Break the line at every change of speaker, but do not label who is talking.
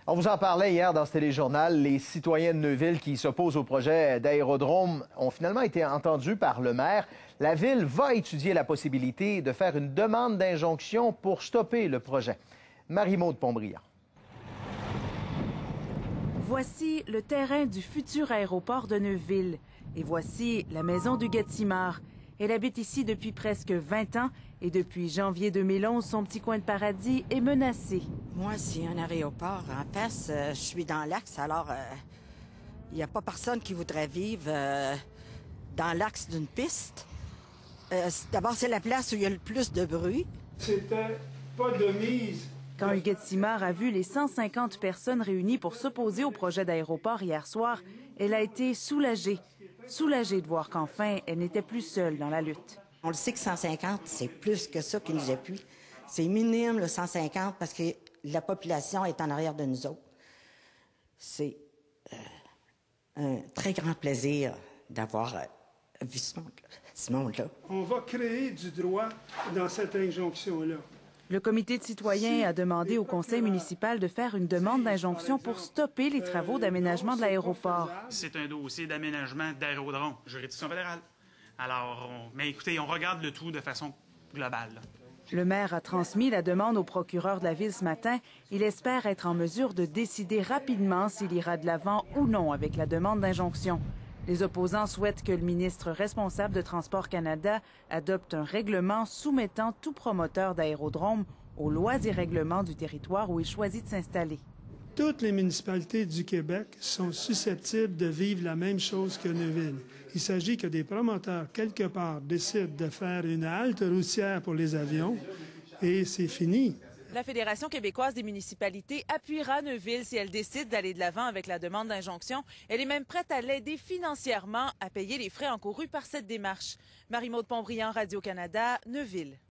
On vous en parlait hier dans ce téléjournal. Les citoyens de Neuville qui s'opposent au projet d'aérodrome ont finalement été entendus par le maire. La ville va étudier la possibilité de faire une demande d'injonction pour stopper le projet. Marie-Maude Pontbriand.
Voici le terrain du futur aéroport de Neuville. Et voici la maison du Gatimmar. Elle habite ici depuis presque 20 ans et depuis janvier 2011, son petit coin de paradis est menacé.
Moi, s'il y a un aéroport en face, je suis dans l'axe, alors il n'y a pas personne qui voudrait vivre dans l'axe d'une piste. D'abord, c'est la place où il y a le plus de bruit.
C'était pas de mise.
Quand Huguette Simard a vu les 150 personnes réunies pour s'opposer au projet d'aéroport hier soir, elle a été soulagée. Soulagée de voir qu'enfin, elle n'était plus seule dans la lutte.
On le sait que 150, c'est plus que ça qui nous appuie. C'est minime, le 150, parce que la population est en arrière de nous autres. C'est un très grand plaisir d'avoir vu ce monde-là.
On va créer du droit dans cette injonction-là.
Le comité de citoyens a demandé au conseil municipal de faire une demande d'injonction pour stopper les travaux d'aménagement de l'aéroport.
C'est un dossier d'aménagement d'aérodrome, juridiction fédérale. Alors, mais écoutez, on regarde le tout de façon globale.
Le maire a transmis la demande au procureur de la ville ce matin. Il espère être en mesure de décider rapidement s'il ira de l'avant ou non avec la demande d'injonction. Les opposants souhaitent que le ministre responsable de Transport Canada adopte un règlement soumettant tout promoteur d'aérodrome aux lois et règlements du territoire où il choisit de s'installer.
Toutes les municipalités du Québec sont susceptibles de vivre la même chose que Neuville. Il s'agit que des promoteurs, quelque part, décident de faire une halte routière pour les avions et c'est fini.
La Fédération québécoise des municipalités appuiera Neuville si elle décide d'aller de l'avant avec la demande d'injonction. Elle est même prête à l'aider financièrement à payer les frais encourus par cette démarche. Marie-Maude Pontbriand, Radio-Canada, Neuville.